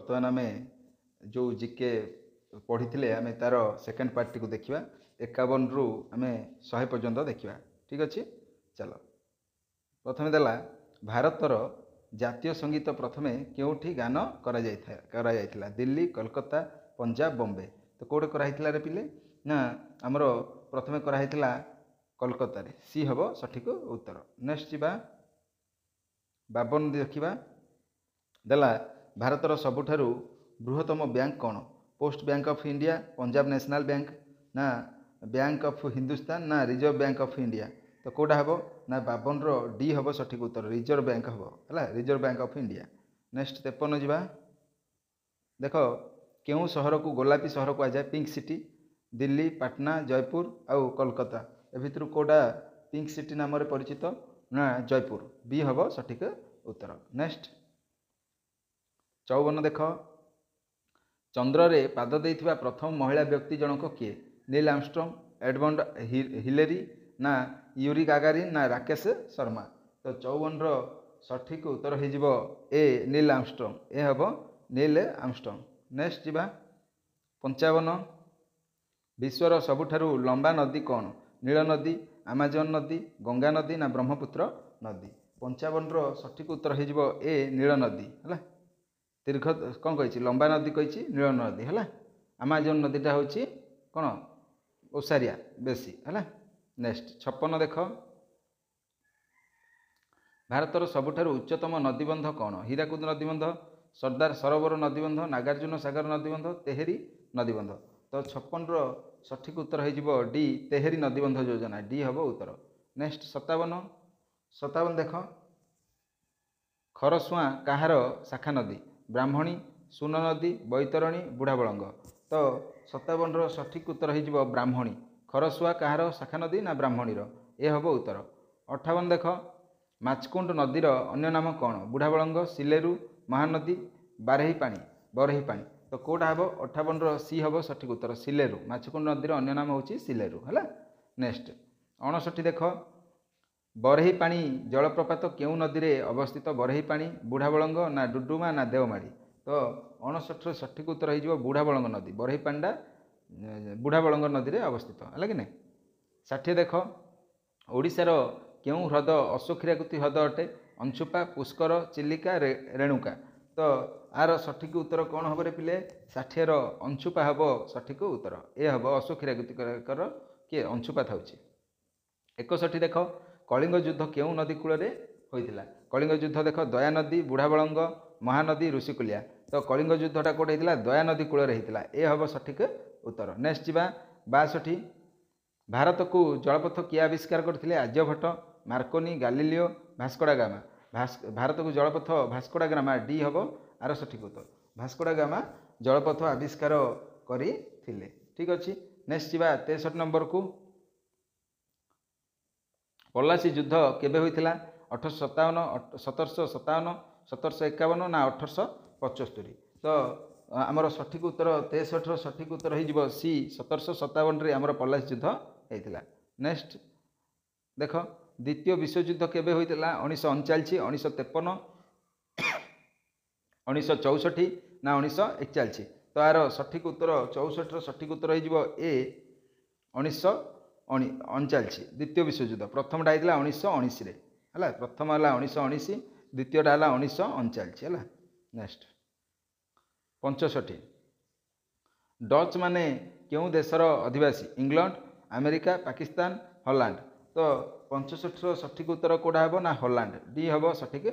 बर्तमान आम जो जिके पढ़ी आम तार सेकेंड पार्ट को देखा 51 रु आम 100 पर्यंत देखा। ठीक अच्छे चल प्रथम देला भारतर जातीय संगीत प्रथमे केउठी गान करा दिल्ली कोलकाता पंजाब बॉम्बे। तो कौटे कराइला रे पिले ना आमर प्रथमे कराइला कोलकाता रे सी हम सठिक उत्तर। नेक्स्ट जी 52 देखा देला भारतर सबुठारु बृहत्तम बैंक कौन? Post bank of India, Punjab national bank ना बैंक ऑफ हिंदुस्तान ना रिजर्व बैंक ऑफ इंडिया। तो कौटा हम ना 52 रो डी हम सठिक उत्तर रिजर्व बैंक हम है reserve bank of India. Next 53 जी देख केउं सहर को गोलापी सहर कहुए? पिंक सिटी, दिल्ली, पाटना, जयपुर आउ कोलकाता। ए भितर कौटा पिंक सिटी नाम परिचित ना जयपुर बी हम सठिक उत्तर। नेक्स्ट 54 देख चंद्र रे पाद देइथिबा प्रथम महिला व्यक्ति जनक किए? नील आर्मस्ट्रंग, एडमंड हिलेरी ना यूरी गागारिन ना राकेश शर्मा। तो 54 रो सठिक उत्तर हो ए नील आर्मस्ट्रंग ए हम नील आर्मस्ट्रंग। नेक्स्ट जी 55 विश्वर सबुठारु लंबा नदी कौन? नील नदी, आमाजन नदी, गंगा नदी ना ब्रह्मपुत्र नदी। 55 रो सठिक उत्तर हो ए नील नदी है। दीर्घ कौन कही लंबा नदी कही नील नदी है। आमाजन नदीटा हूँ कौन ओसारिया बेसी है। नेक्स्ट 56 देख भारतर सबुठारु उच्चतम नदीबंध कौन? हीराकुद नदीबंध, सरदार सरोवर नदीबंध, नागार्जुन सागर नदीबंध, तेहेरी नदीबंध। तो 56 रो सठिक उत्तर हो डी तेहेरी नदीबंध योजना डी हम उत्तर। नेक्स्ट 57 देख खरसुआ कହାର शाखा नदी? ब्राह्मणी, सुन नदी, बैतरणी, बुढ़ाबलंग। तो 57 रो सठिक उत्तर हो ब्राह्मणी। खरसुआ कହାର शाखा नदी ना ब्राह्मणीर ए हम उत्तर। 58 देख माचकुंड नदीर अन्य नाम कौन? बुढ़ाबलंग, सिलेरु, महानदी, बरही। तो कौटा हम 58 रो सी हम सठिक उत्तर सिलेरु। माचकुंड नदीर अन्य नाम हूँ सिलेरु है। नेक्स्ट 59 देख बरही पानी जलप्रपात केउं नदी रे अवस्थित? बरही पानी, बुढ़ाबलंग ना डुडुमा ना देवमाड़ी। तो 59 सठिक उत्तर हो बुढ़ाबलंग नदी। बरही पांडा बुढ़ाबलंग नदी रे अवस्थित है कि नहीं। 60 देख ओडिशार केउं ह्रद अश्वक्षीराकृति ह्रद अटे? अंशुपा, पुष्कर, चिलिका, रेणुका। तो आर सठिक उत्तर कौन हम रे पिले? 60 रो अंशुपा हम सठिक उत्तर ए हम अश्वक्षीराकृति किए अंशुपा था। 61 देख कलिंग युद्ध केउं नदी कूल होइतिला? कलिंग युद्ध देख दया नदी, बुढ़ाबलंग, महानदी, ऋषिकुलिया। तो कलिंग युद्धटा कौटे होता? दया नदी कूल होता ए हम सठिक उत्तर। नेक्स्ट जी 62 भारत को जलपथ किए आविष्कार करते? Aryabhatta, Marconi, Galileo, Vasco da Gama. Bharat को जलपथ भास्कोडा गामा डी हम आर सठिक उत्तर। भास्कोडा गामा जलपथ आविष्कार करथिले। ठीक अच्छे नेक्स्ट जी 63 नंबर को पलासी युद्ध केबे होइतिला? 1857, 1757, 1751 ना 1875। तो आमर सठिक उत्तर 63 सठिक उत्तर हो सी 1757 रे आमर पलासी युद्ध होइतिला। नेक्स्ट देख द्वितीय विश्वयुद्ध केबे होइतिला? 1939, 1953, 1964 ना 1941। तो यार सठिक उत्तर 64 सठिक उत्तर हो ए 1939 द्वितीय विश्वयुद्ध। प्रथमटा होता 1919 है। प्रथम है 1919, द्वितीयटा है 1939 है। नेक्स्ट 65 डच माने क्यों देशर अधिवासी? England, America, Pakistan, Holland. तो 65 सठिक उत्तर कौटा हम ना हॉलैंड डी हम सठिक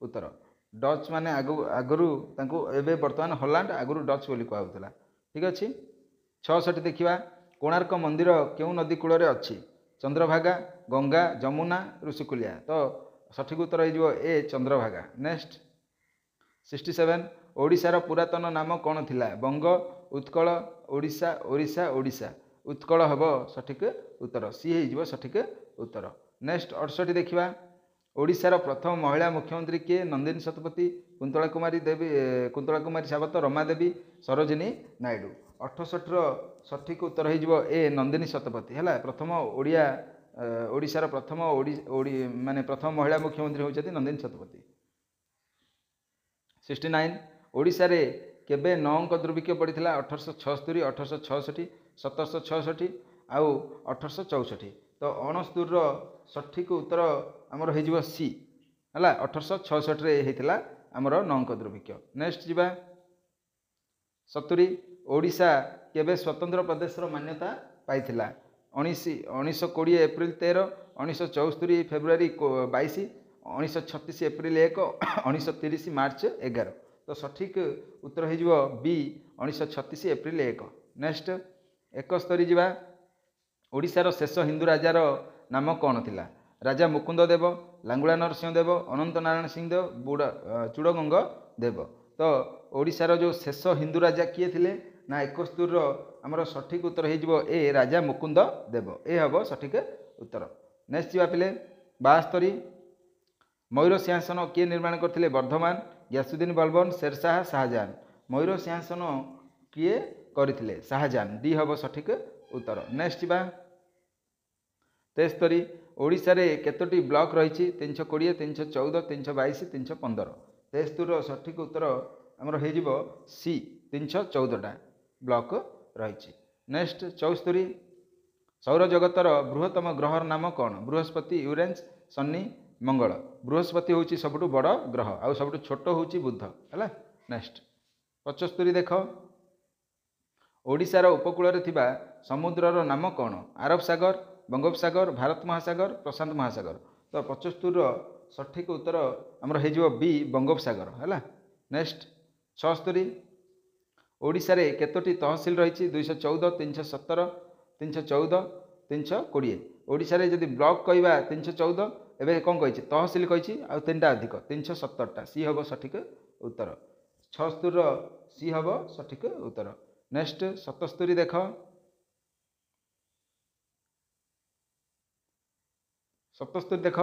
उत्तर। डच माने आगु एवं बर्तमान हॉलैंड आगु डच बोली कहला। ठीक अच्छे 66 देखा कोणार्क मंदिर क्यों नदी कूल अच्छी? चंद्रभागा, गंगा, जमुना, ऋषिकुलिया। तो सठिक उत्तर हो ए चंद्रभागा। नेक्स्ट 67 ओडिशार पुरातन नाम कौन थिला? बंग, उत्कल, ओडिशा, ओरिशा, ओडिशा। उत्कल हम सठिक उत्तर सी हो सठिक उत्तर। नेक्स्ट 68 देखा ओडिशार प्रथम महिला मुख्यमंत्री किए? नंदिनी शतपथी, कुंतला कुमारी सावत, रमा देवी, सरोजिनी नायडू। 68 सठिक उत्तर हो ए नंदिनी शतपथी है। प्रथम ओडिशार प्रथम माने प्रथम महिला मुख्यमंत्री होती नंदिनी शतपथी। 69 ओडिशा रे केबे 9 अंक दुर्भिक्ष पड़ता 1876 1866 1766 आउ 1864 तो 69 सठिक उत्तर आमर हो सी है 1866 होता आमर 9 अंक दुर्भिक्ष। नेक्स्ट जीवा 70 ओडिशा केबे स्वतंत्र प्रदेश मान्यता पाइथिला 1920 एप्रिल 13 1974 फेब्रुआरी 22 1936 एप्रिल 1 1930 मार्च 11 तो सठिक उत्तर हो बी 1936 एप्रिल 1। नेक्स्ट 71 जीवा ओडिशार शेष हिंदू राजार नाम कौन थिला राजा मुकुंद देव लांगुला नरसिंह देव अनंत नारायण सिंह देव चूड़गंग देव तो ओडिशार जो शेष हिंदू राजा किए थिले ना 71 आमर सठिक उत्तर हो ए राजा मुकुंद देव ए हम सठिक उत्तर। नेक्स्ट जीवा पिले 72 मयूर सिंहासन किए निर्माण करथिले वर्धमान ग्यासुद्दीन बलबन शेरशाह शाहजहां मयूर सिंहासन किए करथिले शाहजहां डी हम सठिक उत्तर। नेक्स्ट जीवा 73 ओडिशा रे केतोटी ब्लॉक रही 320 314 322 315 73 सठिक उत्तर आमर हो सी 314टा ब्लॉक रही। नेक्स्ट 74 सौर जगतर बृहत्तम ग्रहर नाम कौन बृहस्पति यूरेन्स शनि मंगल बृहस्पति हूँ सबुठ बड़ ग्रह आउ सबुठ छोट हूँ बुध है। नेक्स्ट 75 देख ओडिशार उपकूल थिबा समुद्रर नाम कौन आरब सागर बंगोपसागर भारत महासागर प्रशांत महासागर तो 75 सठिक उत्तर आमर हो बी बंगोपसागर है। नेक्स्ट 76 ओडिशा रे केतोटी तहसिल रही 214 317 314 320 ओडिशा रे जदि ब्लॉक कहवा 314 एवं कौन कही तहसिल कही आ 3टा अधिक 317टा सी हम सठिक उत्तर 76 सी हम सठिक उत्तर। नेक्स्ट 77 देख 77 देख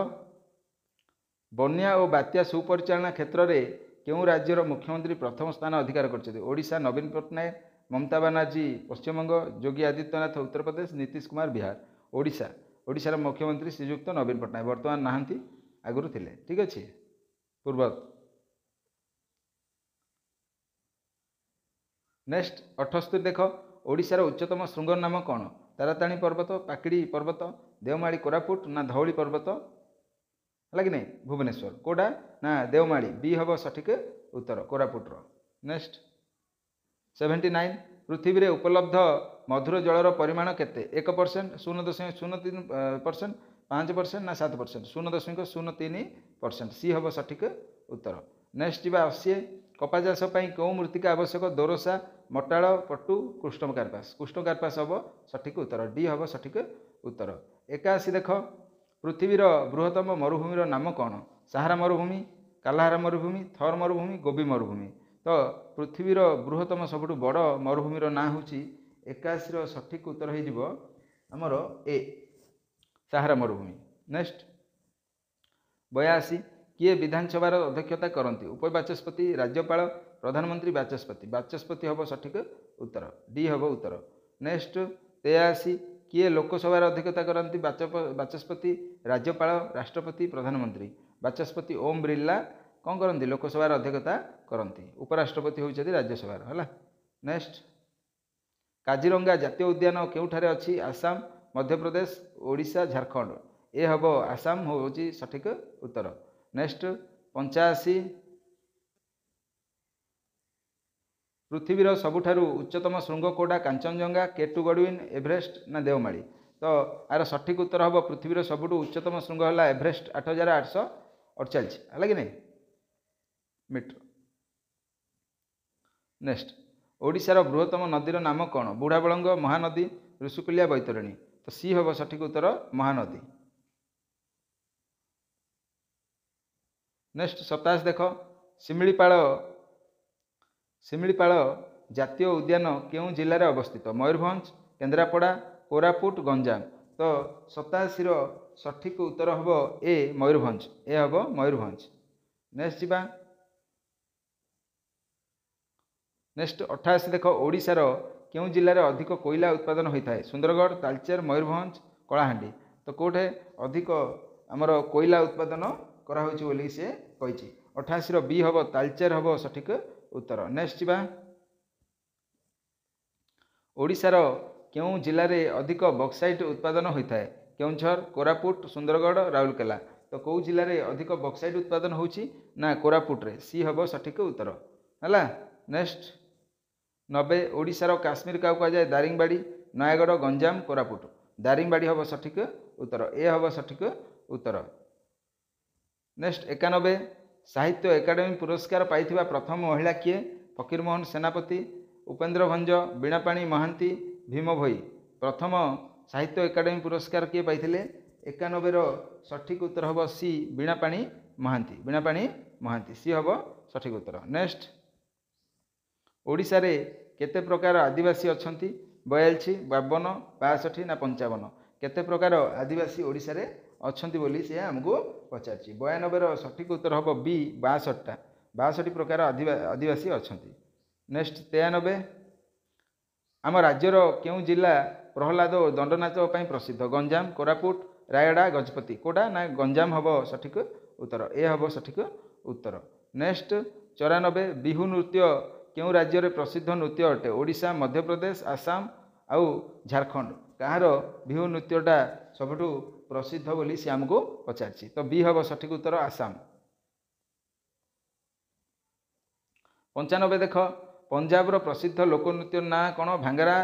बन्या और बात्या सुपरिचालना क्षेत्र में क्यों राज्यर मुख्यमंत्री प्रथम स्थान अधिकार करते ओडिशा नवीन पट्टनायक ममता बनर्जी पश्चिमबंग योगी आदित्यनाथ उत्तर प्रदेश नीतीश कुमार बिहार ओडिशा ओडिशार मुख्यमंत्री श्रीजुक्त नवीन पट्टनायक बर्तमान नहांती आगुरी थिले ठीक अच्छे पूर्व। नेक्स्ट 78 देख ओडिशार उच्चतम शृंगर नाम कौन ताराताणी पर्वत पाकिड़ी पर्वत देवमाड़ी कोरापुट ना धौली पर्वत है कि नहीं भुवनेश्वर कोटा ना देवमाड़ी बी हम सठिक उत्तर कोरापुटर। नेक्स्ट 79 पृथ्वी रे उपलब्ध मधुर जलर परिमाण केते 1% 0.03% 5% ना 7% 0.03% सी हम सठिक उत्तर। नेक्स्ट जीवा 80 कपा चाष कौ मृत्तिका आवश्यक दोरसा मटाल पटु कृष्णकार्पास हम सठिक उत्तर डी हम सठिक उत्तर। 81 देख पृथ्वीर बृहत्तम मरुभूमिर नाम कौन सहारा मरुभूमि कालाहारा मरुभूमि थर मरुभूमि गोबी मरुभूमि तो पृथ्वीर बृहत्तम सबुठ बड़ मरुभूमिर ना हूँ 81 सठिक उत्तर हो आमर ए सहारा मरुभूमि। नेक्स्ट 82 किए विधानसभार अध्यक्षता करती उपबाचस्पति राज्यपाल प्रधानमंत्री बाचस्पति हम सठिक उत्तर डी हम उत्तर। नेक्स्ट 83 किए लोकसभार अध्यक्षता करती बाचस्पति राज्यपाल राष्ट्रपति प्रधानमंत्री बाचस्पति ओम बिरला कौन करती लोकसभार अध्यक्षता करती उपराष्ट्रपति होती राज्यसभार है। नेक्स्ट काजीरंगा जातीय उद्यान केउठारे अच्छी आसाम मध्य प्रदेश ओडिशा झारखंड ए हम आसाम हूँ सठिक उत्तर। नेक्स्ट 85 पृथ्वीर सबुठारु उच्चतम शृंग कोड़ा कांचनजंगा केटू गडविन एवरेस्ट ना देवमाड़ी तो यार सठिक उत्तर हम पृथ्वीर सबुठु उच्चतम शृंग है एवरेस्ट 8848 है कि नहीं मीटर। नेक्स्ट ओडिशार बृहत्तम नदीर नाम कौन बुढ़ाबलंग महानदी ऋषिकुलिया बैतरणी तो सी हम सठिक उत्तर महानदी। नेक्स्ट 27 देख शिमिलीपाल जातीय उद्यान केउं जिले में अवस्थित मयूरभंज केन्द्रापड़ा कोरापुट गंजाम तो 87 सठिक उत्तर हम ए मयूरभंज ए हम मयूरभंज। नेक्स्ट जीवा नेक्स्ट 28 देख ओडिशार केउं जिले में अधिक कोयला उत्पादन होता है सुंदरगढ़ तालचेर मयूरभंज कलाहांडी तो कौटे अधिक आमर कोयला उत्पादन कराई से कही 88 बी हम तालचेर हम सठिक उत्तर। नेक्स्ट ଯିବା ଓଡ଼ିଶାର କେଉଁ ଜିଲ୍ଲାରେ ଅଧିକ ବକ୍ସାଇଟ୍ ଉତ୍ପାଦନ ହୋଇଥାଏ? କେଉଁଝର, କୋରାପୁଟ, ସୁନ୍ଦରଗଡ଼, ରାଉରକେଲା। ତ କେଉଁ ଜିଲ୍ଲାରେ ଅଧିକ ବକ୍ସାଇଟ୍ ଉତ୍ପାଦନ ହେଉଛି? ନା କୋରାପୁଟରେ। ସି ହେବ ସଠିକ ଉତ୍ତର ହେଲା। ନେକ୍ସଟ 90 ଓଡ଼ିଶାର କାଶ୍ମୀର କାହାକୁ କୁହାଯାଏ? ଦାରିଙ୍ଗବାଡ଼ି, ନୟାଗଡ଼, ଗଞ୍ଜାମ, କୋରାପୁଟ। ଦାରିଙ୍ଗବାଡ଼ି ହେବ ସଠିକ ଉତ୍ତର। ଏ ହେବ ସଠିକ ଉତ୍ତର। ନେକ୍ସଟ 91 ସାହିତ୍ୟ ଏକାଡେମୀ ପୁରସ୍କାର ପାଇଥିବା ପ୍ରଥମ ମହିଳା କିଏ? ଫକୀରମୋହନ ସେନାପତି, ଉପେନ୍ଦ୍ର ଭଞ୍ଜ, ବୀଣାପାଣି ମହାନ୍ତି, ଭୀମ ଭୋଇ। ପ୍ରଥମ ସାହିତ୍ୟ ଏକାଡେମୀ ପୁରସ୍କାର କିଏ ପାଇଥିଲେ? 91ର ସଠିକ ଉତ୍ତର ହେବ ସି ବୀଣାପାଣି ମହାନ୍ତି। ବୀଣାପାଣି ମହାନ୍ତି ସି ହେବ ସଠିକ ଉତ୍ତର। ନେକ୍ସଟ ଓଡ଼ିଶାରେ କେତେ ପ୍ରକାର ଆଦିବାସୀ ଅଛନ୍ତି? 42, 52, 62 ନା 55। କେତେ ପ୍ରକାର ଆଦିବାସୀ ଓଡ଼ିଶାରେ ଅଛନ୍ତି ବୋଲି ସେ ଆମକୁ ପଚାରିଛି। 92ର ସଠିକ ଉତ୍ତର ହେବ ବି 62ଟା। 62 ପ୍ରକାର ଆଦିବାସୀ ଅଛନ୍ତି। ନେକ୍ସଟ 93 ଆମ ରାଜ୍ୟର କେଉଁ ଜିଲ୍ଲା ପ୍ରହ୍ଲାଦ ଓ ଦଣ୍ଡନାଚ ପାଇଁ ପ୍ରସିଦ୍ଧ? ଗଞ୍ଜାମ, କୋରାପୁଟ, ରାୟଗଡ଼ା, ଗଜପତି। କେଉଁଟା? ନା ଗଞ୍ଜାମ ହେବ ସଠିକ ଉତ୍ତର। ଏ ହେବ ସଠିକ ଉତ୍ତର। ନେକ୍ସଟ 94 ବିହୁ ନୃତ୍ୟ କେଉଁ ରାଜ୍ୟରେ ପ୍ରସିଦ୍ଧ ନୃତ୍ୟ ଅଟେ? ଓଡ଼ିଶା, ମଧ୍ୟପ୍ରଦେଶ, ଆସାମ ଆଉ ଝାଡ଼ଖଣ୍ଡ। କାହାର ବିହୁ ନୃତ୍ୟଟା ସବୁଠୁ ପ୍ରସିଦ୍ଧ ବୋଲି ସେ ଆମକୁ ପଚାରିଛି? ତ ବି ହେବ ସଠିକ ଉତ୍ତର ଆସାମ। 95 ଦେଖ ପଞ୍ଜାବର ପ୍ରସିଦ୍ଧ ଲୋକନୃତ୍ୟ ନାଁ କ'ଣ? ଭାଙ୍ଗରା,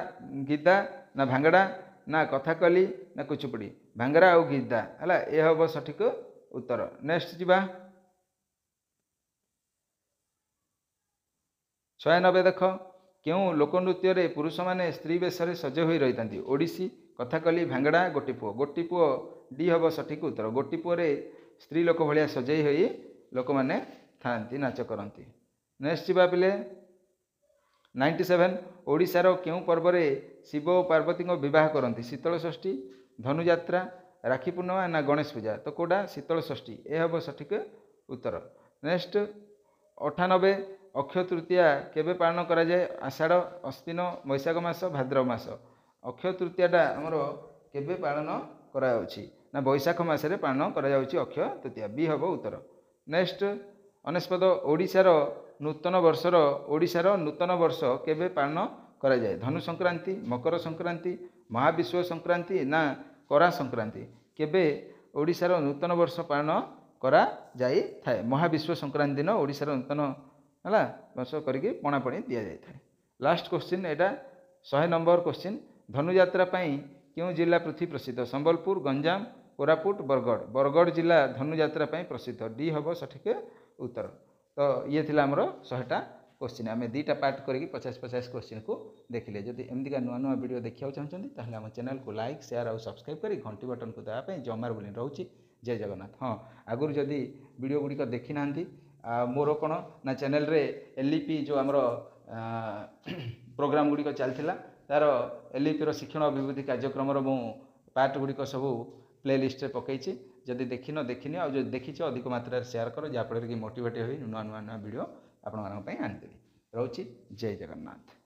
ଗିଦା ନା ଭାଙ୍ଗଡ଼ା ନା କଥାକଲି ନା କୁଚିପୁଡ଼ି। ଭାଙ୍ଗରା ଆଉ ଗିଦା ହେଲା। ଏ ହେବ ସଠିକ ଉତ୍ତର। ନେକ୍ସଟ ଯିବା 96 ଦେଖ କେଉଁ ଲୋକନୃତ୍ୟରେ ପୁରୁଷମାନେ ସ୍ତ୍ରୀ ବେଶରେ ସଜ ହୋଇ ରହିଥାନ୍ତି? ଓଡ଼ିଶୀ, କଥାକଲି, ଭାଙ୍ଗଡ଼ା, ଗୋଟିପୁଅ। ଗୋଟିପୁଅ ଡି ହେବ ସଠିକ ଉତ୍ତର। ଗୋଟିପୁଅରେ ସ୍ତ୍ରୀ ଲୋକ ଭଳିଆ ସଜେଇ ହୋଇ ଲୋକମାନେ ଥାଆନ୍ତି, ନାଚ କରନ୍ତି। ନେକ୍ସଟ ଯିବା ପିଲେ 97 ଓଡ଼ିଶାର କେଉଁ ପର୍ବରେ ଶିବ ଓ ପାର୍ବତୀଙ୍କ ବିବାହ କରନ୍ତି? ଶୀତଳ ଷଷ୍ଠୀ, ଧନୁଯାତ୍ରା, ରାକ୍ଷୀ ପୂର୍ଣ୍ଣିମା ନା ଗଣେଶ ପୂଜା। ତ କେଉଁଟା? ଶୀତଳ ଷଷ୍ଠୀ। ଏ ହେବ ସଠିକ ଉତ୍ତର। ନେକ୍ସଟ 98 ଅକ୍ଷୟ ତୃତୀୟା କେବେ ପାଳନ କରାଯାଏ? ଆଷାଢ଼, ଅଶ୍ୱିନ, ବୈଶାଖ ମାସ, ଭାଦ୍ରବ ମାସ। ଅକ୍ଷୟ ତୃତୀୟାଟା ଆମର କେବେ ପାଳନ କରାଯାଉଛି? ନା ବୈଶାଖ ମାସରେ ପାଳନ କରାଯାଉଛି ଅକ୍ଷୟ ତୃତୀୟା। ବି ହେବ ଉତ୍ତର। ନେକ୍ସଟ 99 ଓଡ଼ିଶାର ନୂତନ ବର୍ଷ କେବେ ପାଳନ କରାଯାଏ? ଧନୁ ସଂକ୍ରାନ୍ତି, ମକର ସଂକ୍ରାନ୍ତି, ମହାବିଷୁବ ସଂକ୍ରାନ୍ତି ନା କରା ସଂକ୍ରାନ୍ତି। କେବେ ଓଡ଼ିଶାର ନୂତନ ବର୍ଷ ପାଳନ କରାଯାଇଥାଏ? ମହାବିଷୁବ ସଂକ୍ରାନ୍ତି ଦିନ ଓଡ଼ିଶାର ନୂତନ ହେଲା ବର୍ଷ କରିକି ପଣାପଣି ଦିଆଯାଇଥାଏ। ଲାଷ୍ଟ କ୍ୱେଶ୍ଚିନ୍ ଏଇଟା 100 ନମ୍ବର କ୍ୱେଶ୍ଚିନ୍। ଧନୁଯାତ୍ରା ପାଇଁ କେଉଁ ଜିଲ୍ଲା ପୃଥ୍ୱୀ ପ୍ରସିଦ୍ଧ? ସମ୍ବଲପୁର, ଗଞ୍ଜାମ, କୋରାପୁଟ, ବରଗଡ଼। ବରଗଡ଼ ଜିଲ୍ଲା ଧନୁଯାତ୍ରା ପାଇଁ ପ୍ରସିଦ୍ଧ। ଡି ହେବ ସଠିକ ଉତ୍ତର। ତ ଇଏ ଥିଲା ଆମର 100ଟା क्वेश्चन आम दुईटा पार्ट करके 50-50 क्वेश्चन को देखिले। जदि एमतीका नुआ नुआ वीडियो देखा चाहते हैं आम चैनल को लाइक शेयर और सब्सक्राइब कर घंटी बटन को देवाई जमार बोली रोचे। जय जगन्नाथ। हाँ आगुरी जदि वीडियो गुड़िक देखी ना मोर कौन ना चैनल रे एलईपी जो आमर प्रोग्राम गुड़िक चलता तार एलईपी शिक्षण अभिवृद्धि कार्यक्रम मु पार्ट गुड़िक सब प्ले लिस्ट में पकई। जदि देखिन देखनी आ देखी अधिक मात्रा शेयर कर जहाँफल कि मोटिवेट हो नुआ नुआ नुआ वीडियो आपण आनीदेवी। रोची जय जगन्नाथ।